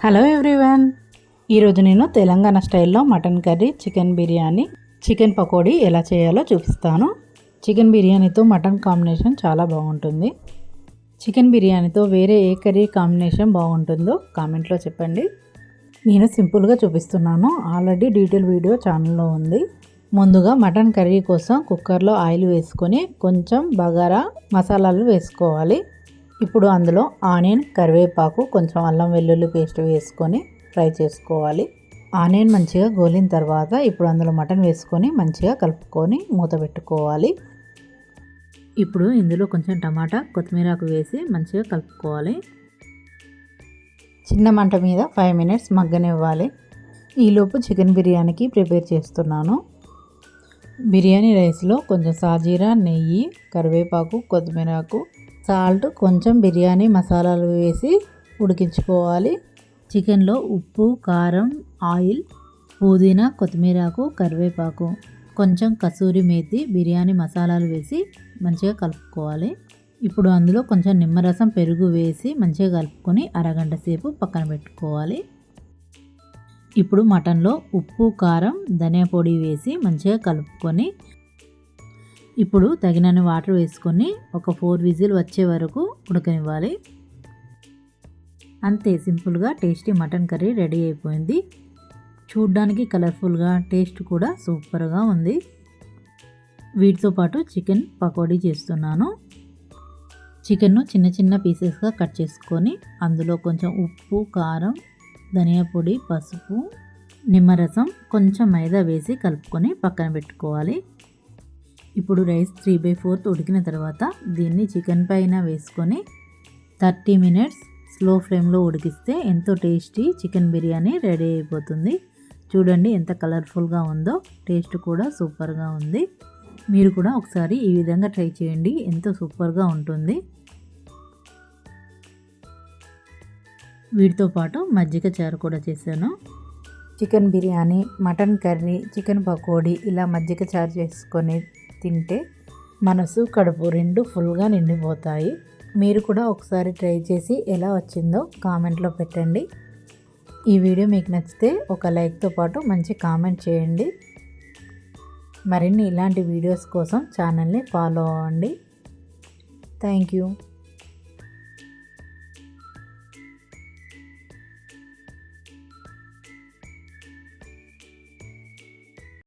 Hello everyone, ఈరోజు నేను తెలంగాణ స్టైల్లో mutton curry, chicken biryani, chicken pakodi ఎలా చేయాలో చూపిస్తాను. చికెన్ బిర్యానీతో మటన్ కాంబినేషన్ చాలా బాగుంటుంది. చికెన్ బిర్యానీతో వేరే ఏ కర్రీ కాంబినేషన్ బాగుంటుందో కామెంట్లో చెప్పండి. నేను సింపుల్గా చూపిస్తున్నాను. ఆల్రెడీ డీటెయిల్ వీడియో ఛానల్లో ఉంది. ముందుగా మటన్ కర్రీ కోసం కుక్కర్లో ఆయిల్ వేసుకొని కొంచెం బగారా మసాలాలు వేసుకోవాలి. ఇప్పుడు అందులో ఆనియన్, కరివేపాకు, కొంచెం అల్లం వెల్లుల్లి పేస్ట్ వేసుకొని ఫ్రై చేసుకోవాలి. ఆనియన్ మంచిగా గోలిన తర్వాత ఇప్పుడు అందులో మటన్ వేసుకొని మంచిగా కలుపుకొని మూత పెట్టుకోవాలి. ఇప్పుడు ఇందులో కొంచెం టమాటా, కొత్తిమీరకు వేసి మంచిగా కలుపుకోవాలి. చిన్న మంట మీద 5 మినిట్స్ మగ్గనివ్వాలి. ఈలోపు చికెన్ బిర్యానీకి ప్రిపేర్ చేస్తున్నాను. బిర్యానీ రైస్లో కొంచెం సాజీరా, నెయ్యి, కరివేపాకు, కొత్తిమీరకు, సాల్ట్, కొంచెం బిర్యానీ మసాలాలు వేసి ఉడికించుకోవాలి. చికెన్లో ఉప్పు, కారం, ఆయిల్, పుదీనా, కొత్తిమీరకు, కరివేపాకు, కొంచెం కసూరి మేతి, బిర్యానీ మసాలాలు వేసి మంచిగా కలుపుకోవాలి. ఇప్పుడు అందులో కొంచెం నిమ్మరసం, పెరుగు వేసి మంచిగా కలుపుకొని అరగంట సేపు పక్కన పెట్టుకోవాలి. ఇప్పుడు మటన్లో ఉప్పు, కారం, ధనియా పొడి వేసి మంచిగా కలుపుకొని ఇప్పుడు తగినన్ని వాటర్ వేసుకొని ఒక 4 విజిల్ వచ్చే వరకు ఉడకనివ్వాలి. అంతే, సింపుల్గా టేస్టీ మటన్ కర్రీ రెడీ అయిపోయింది. చూడ్డానికి కలర్ఫుల్గా, టేస్ట్ కూడా సూపర్గా ఉంది. వీటితో పాటు చికెన్ పకోడీ చేస్తున్నాను. చికెన్ను చిన్న చిన్న పీసెస్గా కట్ చేసుకొని అందులో కొంచెం ఉప్పు, కారం, ధనియా పొడి, పసుపు, నిమ్మరసం, కొంచెం మైదా వేసి కలుపుకొని పక్కన పెట్టుకోవాలి. ఇప్పుడు రైస్ 3/4 ఉడికిన తర్వాత దీన్ని చికెన్ పైన వేసుకొని 30 మినిట్స్ స్లో ఫ్లేమ్లో ఉడికిస్తే ఎంతో టేస్టీ చికెన్ బిర్యానీ రెడీ అయిపోతుంది. చూడండి ఎంత కలర్ఫుల్గా ఉందో, టేస్ట్ కూడా సూపర్గా ఉంది. మీరు కూడా ఒకసారి ఈ విధంగా ట్రై చేయండి, ఎంతో సూపర్గా ఉంటుంది. వీటితో పాటు మజ్జిగ చారు కూడా చేశాను. Chicken biryani, mutton curry, chicken pakodi ఇలా మజ్జిగ చారు చేసుకొని తింటే మనసు, కడుపు రెండు ఫుల్గా నిండిపోతాయి. మీరు కూడా ఒకసారి ట్రై చేసి ఎలా వచ్చిందో కామెంట్లో పెట్టండి. ఈ వీడియో మీకు నచ్చితే ఒక లైక్తో పాటు మంచి కామెంట్ చేయండి. మరిన్ని ఇలాంటి వీడియోస్ కోసం ఛానల్ని ఫాలో అవ్వండి. Thank you.